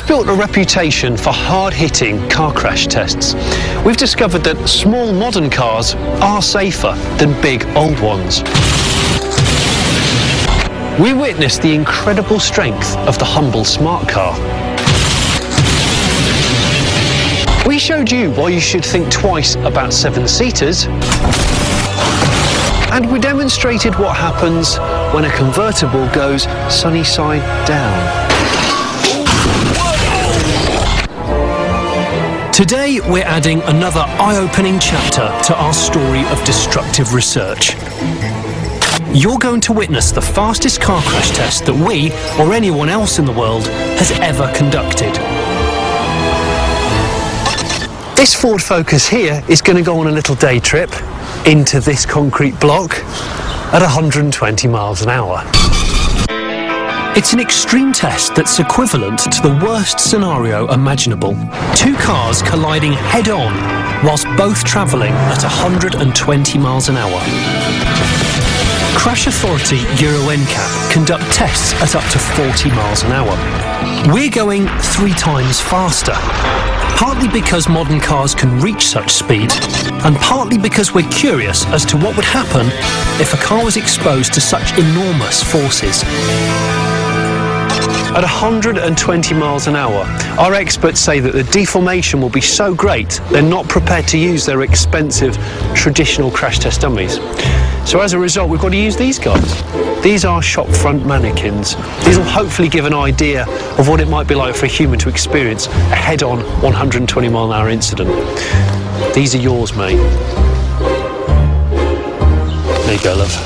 built a reputation for hard-hitting car crash tests. We've discovered that small modern cars are safer than big old ones. We witnessed the incredible strength of the humble smart car. We showed you why you should think twice about seven-seaters. And we demonstrated what happens when a convertible goes sunny side down. Today, we're adding another eye-opening chapter to our story of destructive research. You're going to witness the fastest car crash test that we, or anyone else in the world, has ever conducted. This Ford Focus here is going to go on a little day trip into this concrete block at 120 miles an hour. It's an extreme test that's equivalent to the worst scenario imaginable. Two cars colliding head-on whilst both travelling at 120 miles an hour. Crash Authority Euro NCAP conduct tests at up to 40 miles an hour. We're going 3 times faster, partly because modern cars can reach such speed, and partly because we're curious as to what would happen if a car was exposed to such enormous forces. At 120 miles an hour, our experts say that the deformation will be so great they're not prepared to use their expensive traditional crash test dummies. So as a result, we've got to use these guys. These are shop front mannequins. These will hopefully give an idea of what it might be like for a human to experience a head-on 120 mile an hour incident. These are yours, mate. There you go, love.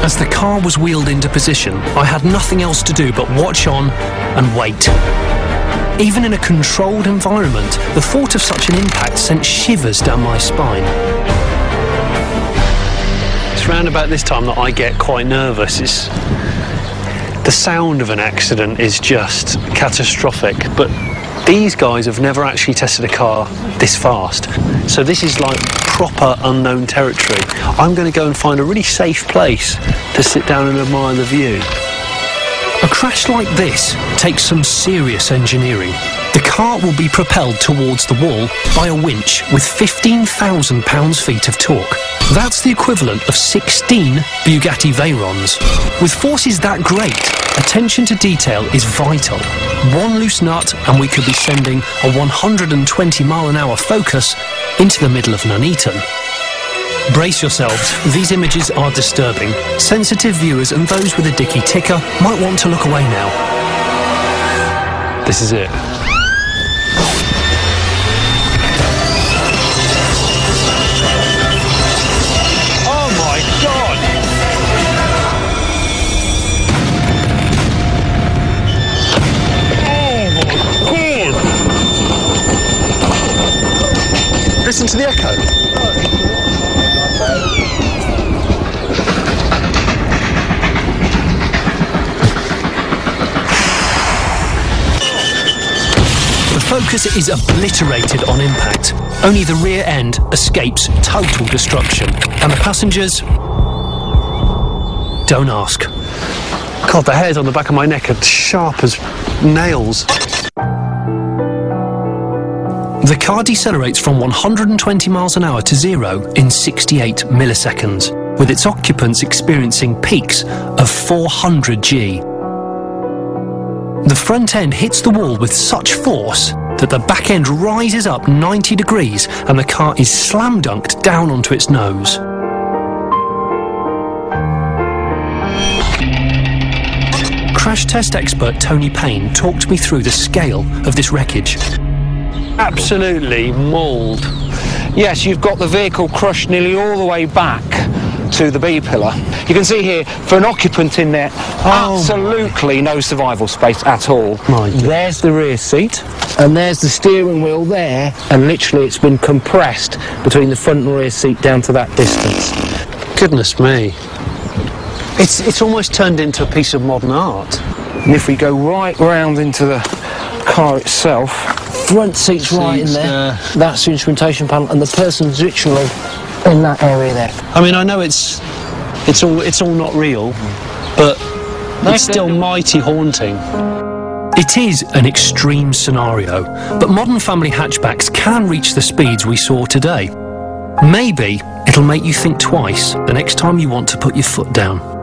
As the car was wheeled into position, I had nothing else to do but watch on and wait. Even in a controlled environment, the thought of such an impact sent shivers down my spine. It's round about this time that I get quite nervous. The sound of an accident is just catastrophic, but these guys have never actually tested a car this fast. So this is like proper unknown territory. I'm going to go and find a really safe place to sit down and admire the view. A crash like this takes some serious engineering. The car will be propelled towards the wall by a winch with 15,000 pounds-feet of torque. That's the equivalent of 16 Bugatti Veyrons. With forces that great, attention to detail is vital. One loose nut and we could be sending a 120 mile an hour Focus into the middle of Nuneaton. Brace yourselves, these images are disturbing. Sensitive viewers and those with a dicky ticker might want to look away now. This is it. Oh my God! Oh my God! Listen to the echo. The Focus is obliterated on impact. Only the rear end escapes total destruction. And the passengers? Don't ask. God, the hairs on the back of my neck are sharp as nails. The car decelerates from 120 miles an hour to 0 in 68 milliseconds, with its occupants experiencing peaks of 400 G. The front end hits the wall with such force that the back end rises up 90 degrees and the car is slam dunked down onto its nose. Crash test expert Tony Payne talked me through the scale of this wreckage. Absolutely mauled. Yes, you've got the vehicle crushed nearly all the way back to the B-pillar. You can see here, for an occupant in there, absolutely no survival space at all. There's the rear seat, and there's the steering wheel there, and literally it's been compressed between the front and rear seat down to that distance. Goodness me. It's almost turned into a piece of modern art. And if we go right round into the car itself, front seat's right in there, that's the instrumentation panel, and the person's literally in that area there. I mean, I know it's It's all not real, but it's still mighty haunting. It is an extreme scenario, but modern family hatchbacks can reach the speeds we saw today. Maybe it'll make you think twice the next time you want to put your foot down.